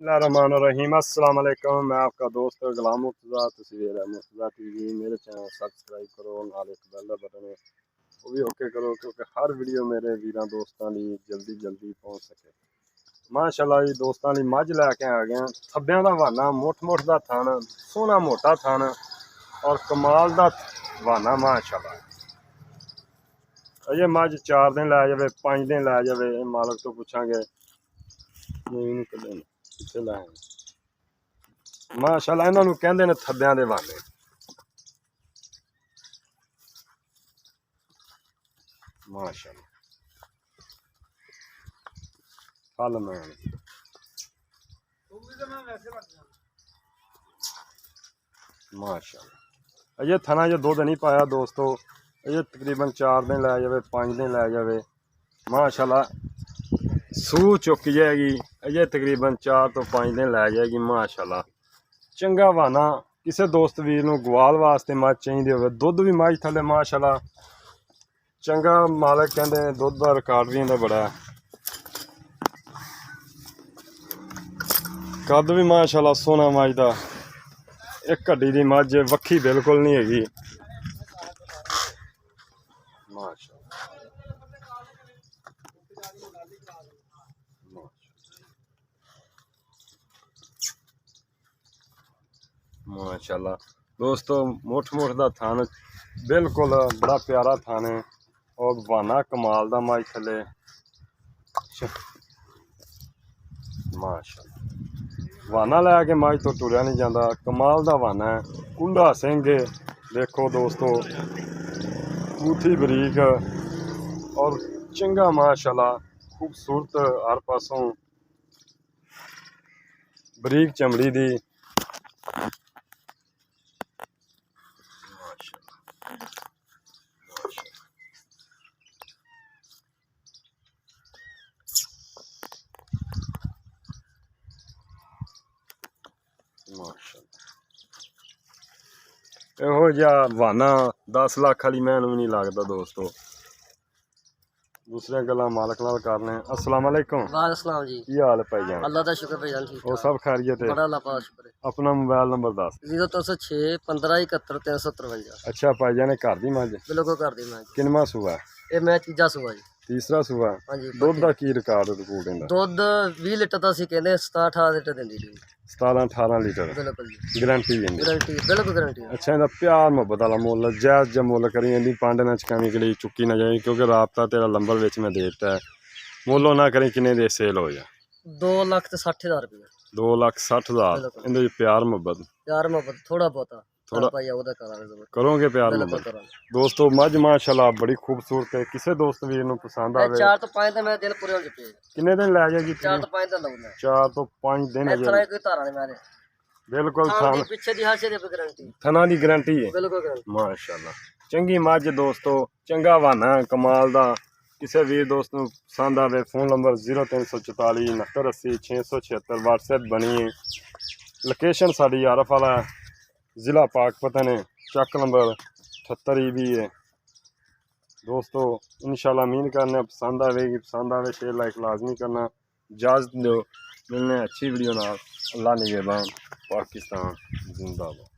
रहीम अस्सलाम वालेकुम। मैं आपका दोस्त गुलाम मुर्तज़ा। तस्वीर है मुर्तज़ा टीवी। मेरे चैनल सब्सक्राइब करो, नाल एक बेल दा बटन है वो भी ओके करो क्योंकि हर वीडियो मेरे वीरां दोस्तां दी जल्दी जल्दी पहुँच सके। माशाल्लाह जी दोस्तां दी मझ लैके आ गए। थब्बियां दा वाना, मुठ मुठ दा थन, सोहना मोटा थन और कमाल दा वाना माशाल्लाह। अजे मझ 4 दिन लै जाए, 5 दिन लै जाए, मालक तो पुछांगे कित्थे लै माशाल्लाह। इन्हां नूं कहंदे ने थब्बियां दे वाने। माशाल्लाह फल मैन माशाल्लाह। अजे थना जो दुध नहीं पाया दोस्तों, अजे तकरीबन 4 दिन लै जाए, 5 दिन लै जाए माशाल्लाह सूह चुक जाएगी। अजे तकरीबन 4 तो 5 दिन लै जाएगी माशाल्लाह। चंगा वाना किसी दोस्त वीर नूं गवाल वास्ते मझ चाहिए हो, दुध भी मझ थले माशाल्लाह चंगा। मालक कहते दुध का रिकॉर्ड भी इहदा बड़ा है, कद भी माशाल्लाह सोना मझ दा। एक हड्डी दी मझ वक्खी बिल्कुल नहीं हैगी माशाल्लाह। दोस्तों मुठ मुठ दा थान बिल्कुल बड़ा प्यारा थान है और वाना कमाल दा मझ थले माशाल्लाह। वाना लैके मझ तो टुरया नहीं जाता, कमाल दा वाना है। कुंडा सिंह देखो दोस्तों, बूथी बरीक और चंगा माशाल्लाह खूबसूरत, हर पासों बरीक चमड़ी दी ਇਹੋ ਜਿਹਾ वाना 10 लाख वाली मैनू भी नहीं लगता दोस्तों। दूसरिया गल्लां मालक नाल करने। अस्सलाम वालेकुम। वालेकुम जी। की हाल है भाईजान? अल्लाह दा शुक्र भाईजान, ठीक वो सब खैरियत है? बड़ा अल्लाह पाक शुक्र है। अपना मोबाइल नंबर दस। 0306 15 71 353। अच्छा भाईजान ने घर दी मझ बिल्कुल कर दी मैं। किनवा सूआ? ये मैं तीजा सूआ जी। तीसरा सूआ। हाँ जी। दुध का की रिकॉर्ड रिकूड इहदा? दुध 20 लीटर का सी कहंदे, 17-18 लीटर दिंदी जी। 17-18 लीटर बिल्कुल जी, गारंटी इहदी? गारंटी बिल्कुल गारंटी। अच्छा इहदा प्यार मुहब्बत वाला मुल जायज़ जा मुल करी, इहदी पंड ना चकावी के लिए चुकी ना जाए क्योंकि राबता तेरा नंबर विच मैं दे दिता है। मुल ना करी किन्ने दे सेल हो जाए? 2,60,000 रुपया। 2,60,000। इहदे प्यार मुहब्बत प्यार मोहब्बत थोड़ा बहुता थोड़ा भाई ओदा करांगे। करोगे प्यार मुहब्बत? दोस्तों मझ माशाल्लाह बड़ी खूबसूरत है। किसी दोस्त वीर नूं पसंद आवे 4 तो 5 दिन मैं दिन पूरे हो चुके। किन्ने दिन लै जाएगी? 4 तो 5 दिन लगना। 4 तो 5 दिन है इतना कोई धारा नहीं मारे। बिल्कुल थान दी पीछे दी हर चीज दी गारंटी, थना दी गारंटी है बिल्कुल गारंटी माशाल्लाह। चंगी मझ दोस्तों, चंगा वाना कमाल दा। किसी वीर दोस्त नूं पसंद आवे फोन नंबर 0344 6980 676 व्हाट्सएप बनी है। लोकेशन साडी आरफ वाला जिला पाकपतन है, चक नंबर 78 भी है दोस्तों। इंशाल्लाह उम्मीद करने पसंद आवेगी, पसंद आवे शेयर लाइक लाजमी करना। इजाज़त दो, मिलने अच्छी वीडियो नाल। अल्लाह निगहबान। पाकिस्तान जिंदाबाद।